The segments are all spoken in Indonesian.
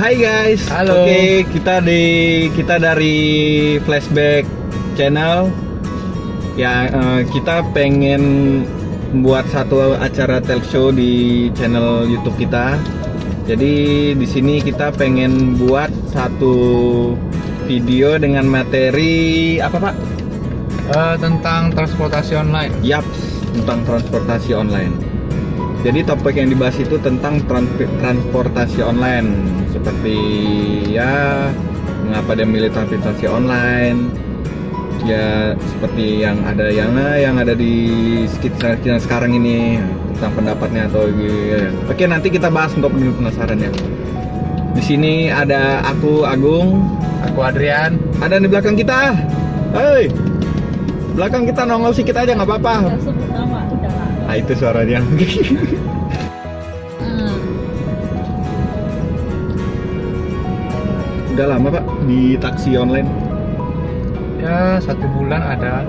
Hai guys. Halo. Oke, kita dari Flashback Channel. Ya, kita pengen buat satu acara talk show di channel YouTube kita. Jadi di sini kita pengen buat satu video dengan materi apa, Pak? Tentang transportasi online. Yap, tentang transportasi online. Jadi topik yang dibahas itu tentang transportasi online, seperti ya mengapa dia milih transportasi online, ya seperti yang ada di sekitar kita sekarang ini, tentang pendapatnya atau ya. Oke, nanti kita bahas untuk penasaran ya. Di sini ada aku Agung, Aku Adrian. ada di belakang kita. Hei, belakang kita nongol sedikit aja nggak apa-apa. Udah sebut nama, udah lah. Nah, itu suaranya. Udah lama Pak di taksi online. Ya 1 bulan ada.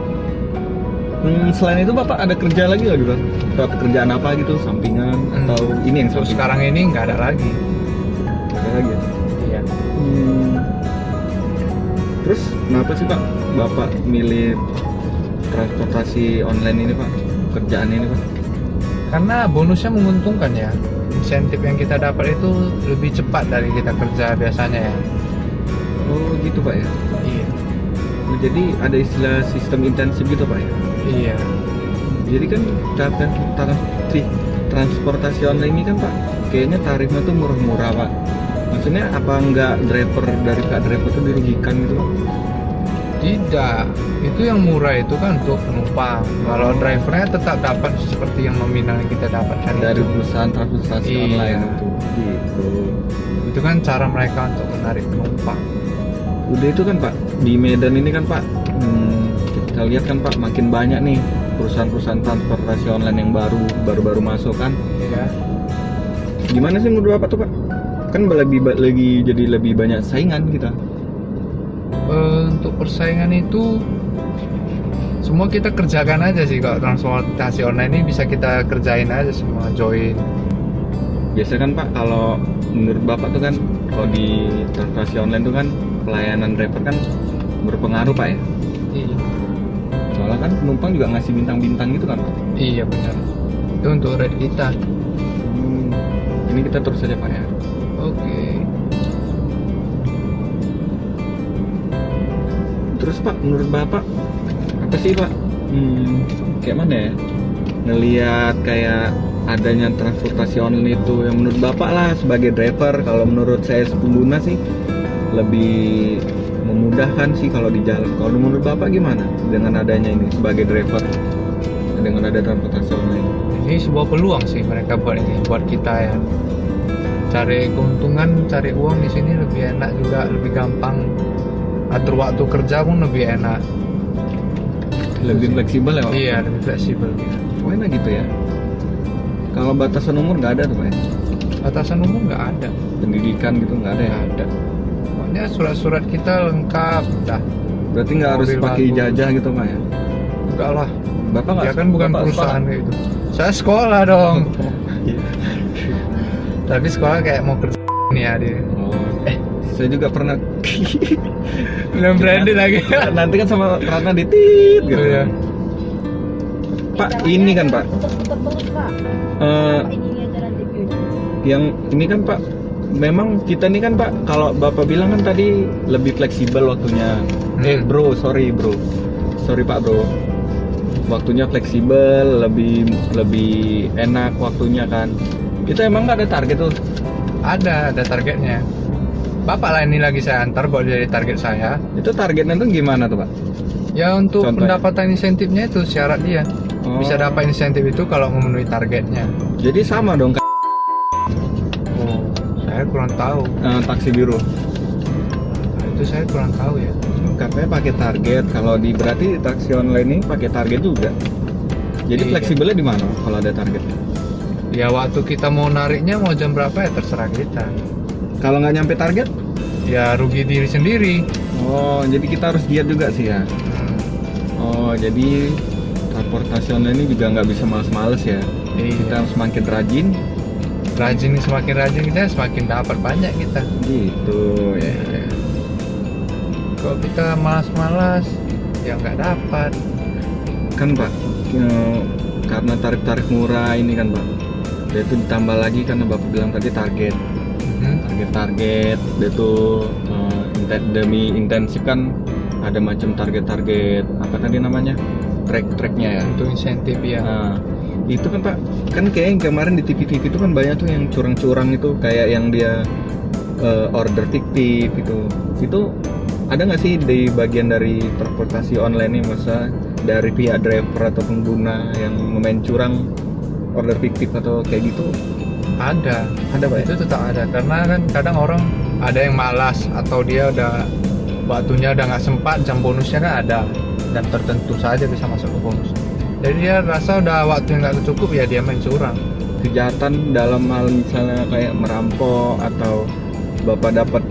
Selain itu Bapak ada kerja lagi nggak gitu? Pekerjaan apa gitu, sampingan atau ini yang Untuk sampingan? sekarang ini nggak ada lagi. Nggak ada lagi. Iya. Terus kenapa sih Pak Bapak milih transportasi online ini Pak? Kerjaan ini Pak? Karena bonusnya menguntungkan ya. Insentif yang kita dapat itu lebih cepat dari kita kerja biasanya ya. Oh gitu Pak ya. Iya. Oh, jadi ada istilah sistem intensif gitu Pak ya? Iya. Jadi kan transportasi online ini kan Pak, kayaknya tarifnya tuh murah-murah Pak. Maksudnya apa enggak driver tuh dirugikan gitu Pak? Tidak. Itu yang murah itu kan untuk penumpang. Kalau drivernya tetap dapat seperti yang nominal yang kita dapatkan Dari itu. perusahaan transportasi Iya. online itu. Gitu. Itu kan cara mereka untuk menarik penumpang. Udah itu kan Pak, di Medan ini kan Pak, kita lihat kan Pak makin banyak nih perusahaan-perusahaan transportasi online yang baru masuk kan. Iya. Gimana sih menurut Bapak tuh Pak? Kan lagi jadi lebih banyak saingan kita. Untuk persaingan itu semua kita kerjakan aja sih. Kalau transportasi online ini bisa kita kerjain aja semua, join. Biasa kan Pak, kalau menurut Bapak tuh kan kalau di transportasi online tuh kan pelayanan driver kan berpengaruh Pak ya. Iya. Soalnya kan penumpang juga ngasih bintang-bintang gitu kan Pak. Iya benar. Itu untuk rate kita. Ini kita terus aja Pak ya. Oke. Terus Pak, menurut Bapak apa sih Pak? Kayak mana ya? Ngelihat kayak adanya transportasi online itu yang menurut Bapak lah sebagai driver, kalau menurut saya pengguna sih lebih memudahkan sih kalau di jalan. Kalau menurut Bapak gimana dengan adanya ini sebagai driver dengan ada transportasi online? Ini sebuah peluang sih mereka buat ini, buat kita ya. Cari keuntungan, cari uang di sini lebih enak juga, lebih gampang. Atur waktu kerja pun lebih enak. Lebih fleksibel ya Pak? Iya, lebih fleksibel. Oh enak gitu ya. Kalau batasan umur nggak ada tuh Pak ya? Batasan umum nggak ada. Pendidikan gitu nggak ada ya? Nggak ada. Pokoknya surat-surat kita lengkap, dah. Berarti nggak harus Mobil pakai bagus. ijazah gitu Pak ya? Enggak lah. Bapak nggak? Ya kan bukan Bapak perusahaan sekolah? kayak gitu. Saya sekolah dong. Iya. Tapi sekolah kayak mau kerja nih ya dia. Oh, saya juga pernah. Belum branded lagi. Nanti kan sama Ratna ditit gitu. Oh, iya. Pak, ini kan Pak, Putar terus Pak. eh, Ini aja nanti viewnya. yang ini kan Pak, memang kita nih kan Pak, kalau Bapak bilang kan tadi lebih fleksibel waktunya. Sorry Pak Bro. Waktunya fleksibel, lebih enak waktunya kan. Kita emang nggak ada target tuh. Ada targetnya. Bapak lah ini lagi saya antar buat jadi target saya. Itu targetnya tuh gimana tuh Pak? Ya untuk Contohnya? pendapatan insentifnya itu syarat dia. Oh. Bisa dapat insentif itu kalau memenuhi targetnya. Jadi sama dong Oh, saya kurang tahu. taksi biru. Nah, itu saya kurang tahu ya. Katanya pakai target. Kalau berarti taksi online ini pakai target juga. Jadi Iya. fleksibelnya di mana kalau ada target? Ya waktu kita mau nariknya mau jam berapa ya terserah kita. Kalau nggak nyampe target? Ya rugi diri sendiri. Oh, jadi kita harus giat juga sih ya. Oh, jadi transportasi online ini juga nggak bisa males-males ya. Iya. Kita harus makin rajin semakin rajin kita semakin dapat banyak kita. Gitu ya. Kalau kita malas-malas ya nggak dapat. Kan Pak, karena tarif murah ini kan Pak, dia itu ditambah lagi karena Bapak bilang tadi target dia tuh demi intensif kan ada macam target apa tadi namanya, tracknya ya, Untuk insentif ya. nah itu kan Pak, kan kayak yang kemarin di TV itu kan banyak tuh yang curang-curang itu, kayak yang dia order fiktif itu ada nggak sih di bagian dari transportasi online ini, masa dari pihak driver atau pengguna yang main curang order fiktif atau kayak gitu? Ada Pak ya? Itu tetap ada, karena kan kadang orang ada yang malas atau dia udah waktunya udah nggak sempat, jam bonusnya kan ada dan tertentu saja bisa masuk ke bonus. Jadi dia rasa udah waktu yang nggak cukup ya dia main curang. Kejahatan dalam hal misalnya kayak merampok atau Bapak dapat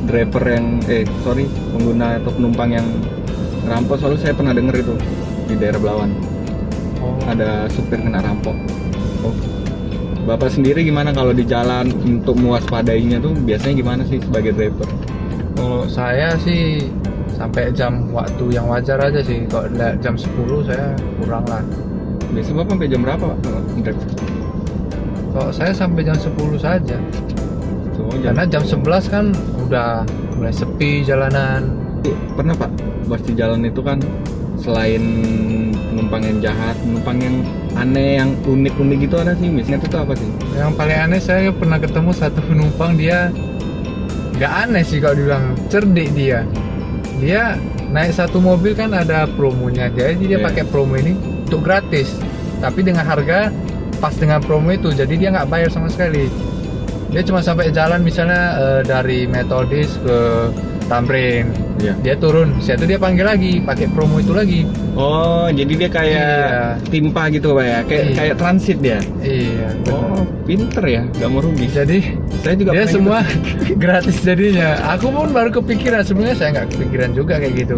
driver yang pengguna atau penumpang yang merampok, soalnya saya pernah denger itu di daerah Belawan ada supir kena rampok. Bapak sendiri gimana kalau di jalan untuk mewaspadainya tuh biasanya gimana sih sebagai driver? Kalau saya sih sampai jam waktu yang wajar aja sih. Kalau jam 10 saya kurang lah. Biasanya Bapak sampai jam berapa Pak kalau driver? Kalau saya sampai jam 10 saja. Karena jam 11 kan udah mulai sepi jalanan. Pernah Pak, pas di jalan itu kan selain penumpang yang jahat, penumpang yang aneh, yang unik gitu ada sih, misalnya itu apa sih? Yang paling aneh saya pernah ketemu satu penumpang, dia nggak aneh sih kalau dibilang, cerdik dia naik satu mobil kan ada promonya, jadi dia pakai promo ini untuk gratis, tapi dengan harga pas dengan promo itu, jadi dia nggak bayar sama sekali. Dia cuma sampai jalan misalnya dari Metodis ke Tamrin, dia turun, situ dia panggil lagi pakai promo itu lagi. Oh, jadi dia kayak timpa gitu Pak ya, kayak transit dia. Iya. Oh, pinter ya, nggak mau rugi. Jadi saya juga dia semua gitu. gratis jadinya. Aku pun baru kepikiran, sebenarnya saya nggak kepikiran juga kayak gitu.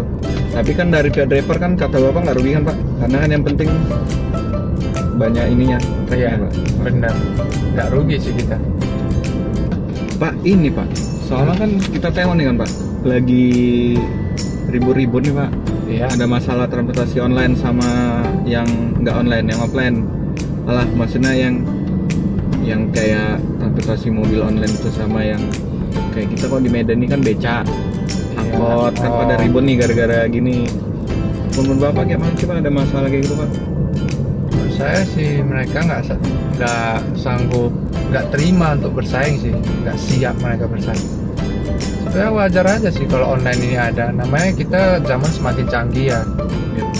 Tapi kan dari pihak driver kan kata Bapak nggak rugi kan Pak, karena kan yang penting banyak ininya. Iya, Pak. benar. Nggak rugi sih kita. Pak, ini Pak, soalnya kan kita tengok nih kan Pak, lagi ribut-ribut nih Pak. Iya. Ada masalah transportasi online sama yang nggak online, yang offline. Alah, maksudnya yang kayak transportasi mobil online itu sama yang kayak kita kok di Medan ini kan beca, angkot, kan pada ribut nih gara-gara gini. Menurut Bapak gimana sih Pak, ada masalah kayak gitu Pak? Menurut saya sih mereka nggak sanggup, nggak terima untuk bersaing sih, nggak siap mereka bersaing. Sebenarnya wajar aja sih kalau online ini ada, namanya kita zaman semakin canggih ya,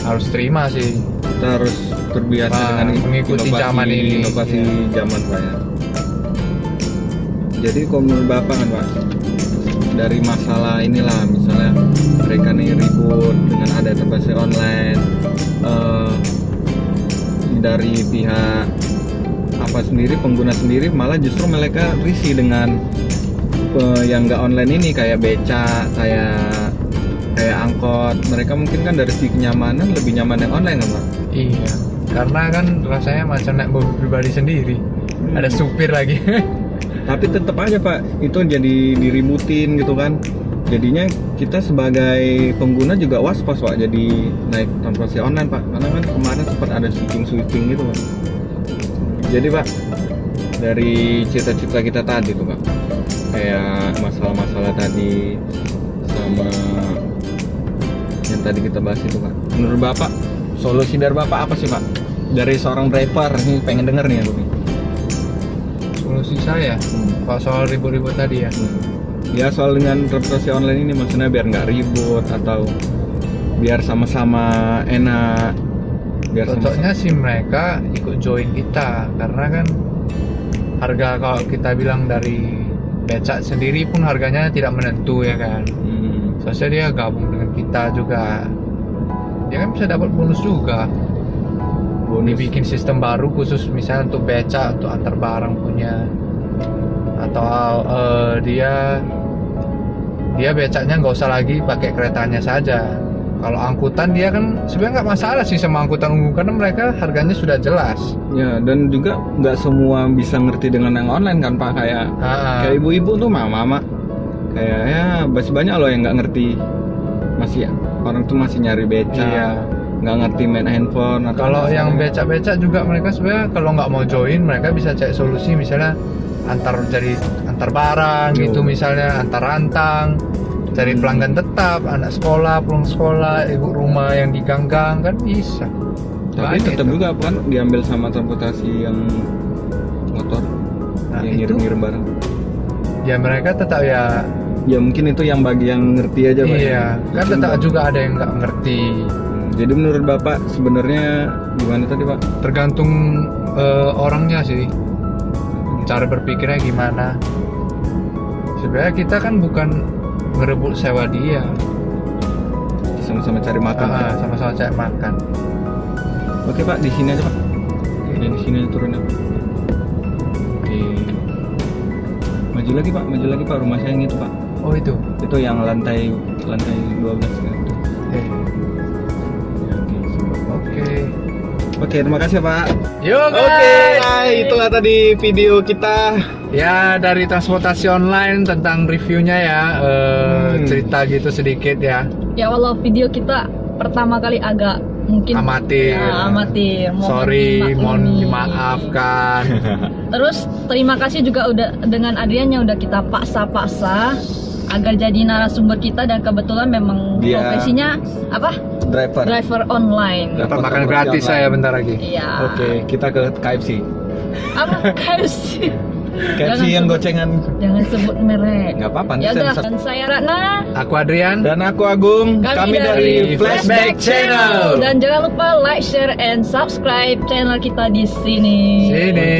harus terima sih. Kita harus terbiasa dengan mengikuti zaman ini. Inovasi zaman Pak ya. Jadi kalau menurut Bapak kan Pak, dari masalah inilah, misalnya mereka nih ribut dengan ada transportasi online, dari pihak pengguna sendiri malah justru mereka risih dengan yang nggak online ini, kayak beca, kayak angkot. Mereka mungkin kan dari segi kenyamanan lebih nyaman yang online kan Pak? Iya, karena kan rasanya macam naik mobil pribadi sendiri, ada supir lagi. Tapi tetap aja Pak, itu jadi diributin gitu kan. Jadinya kita sebagai pengguna juga was-was Pak, jadi naik transportasi online Pak, karena kan kemarin sempat ada sweeping gitu Pak. Jadi Pak, dari cita-cita kita tadi tuh Pak, kayak masalah-masalah tadi sama yang tadi kita bahas itu Pak, menurut Bapak solusi dari Bapak apa sih Pak, dari seorang driver nih, pengen denger nih aku nih. Solusi saya kalau soal ribut-ribut tadi ya, ya soal dengan transportasi online ini, maksudnya biar nggak ribut atau biar sama-sama enak, biar cocoknya sih mereka ikut join kita, karena kan harga kalau kita bilang dari becak sendiri pun harganya tidak menentu ya kan. Soalnya dia gabung dengan kita juga, dia kan bisa dapat bonus juga. Dibikin sistem baru khusus misalnya untuk becak, untuk antar barang punya, atau dia becaknya nggak usah lagi pakai keretanya saja, Kalau angkutan dia kan sebenarnya nggak masalah sih sama angkutan umum karena mereka harganya sudah jelas. Ya, dan juga nggak semua bisa ngerti dengan yang online kan Pak, kayak kayak ibu-ibu tuh mama kayak ya masih banyak loh yang nggak ngerti, masih orang tuh masih nyari beca, Iya. nggak ngerti main handphone. Atau Kalau misalnya- yang becak-becak juga mereka sebenarnya kalau nggak mau join mereka bisa cari solusi misalnya antar barang Yo. gitu misalnya antar rantang, cari pelanggan tetap, anak sekolah, pulang sekolah, ibu rumah yang di gang-gang kan bisa. tapi Banyak tetap itu. juga kan diambil sama transportasi yang motor Nah, yang itu ngirim-ngirim barang. ya mereka tetap ya Ya mungkin itu yang bagi yang ngerti aja Pak. iya kan Mungkin tetap Pak. juga ada yang nggak ngerti. Jadi menurut Bapak sebenarnya gimana tadi Pak? Tergantung orangnya sih, cara berpikirnya gimana. Sebenarnya kita kan bukan ngerebut sewa dia, Sama-sama cari makan. sama-sama cari makan. Oke Pak, di sini aja Pak. Yang di sini turunnya. Oke. Maju lagi Pak, rumah saya yang itu Pak. Oh itu. Itu yang lantai 12 kan. Eh, Oke, siap. Oke. Oke, terima kasih Pak. Yuk Oke, itulah tadi video kita. Ya dari transportasi online tentang reviewnya ya, cerita gitu sedikit ya. Ya walau video kita pertama kali agak mungkin Amatir. Ya, amatir. Sorry, mohon dimaklumi. dimaafkan. Terus terima kasih juga udah dengan Adrian yang udah kita paksa-paksa agar jadi narasumber kita dan kebetulan memang Dia- profesinya apa? Driver online. Dapat makan gratis saya bentar lagi. Iya. Oke, kita ke KFC. Apa KFC? KFC yang gocengan. Jangan sebut merek. Nggak apa-apa, nanti Ya saya udah, bisa- dan saya Ratna. Aku Adrian. Dan aku Agung. Kami dari dari Flashback Channel. Dan jangan lupa like, share, and subscribe channel kita di sini. Sini.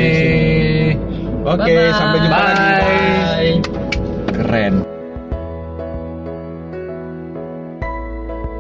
Oke, Bye-bye. sampai jumpa lagi. Bye. Bye. Keren.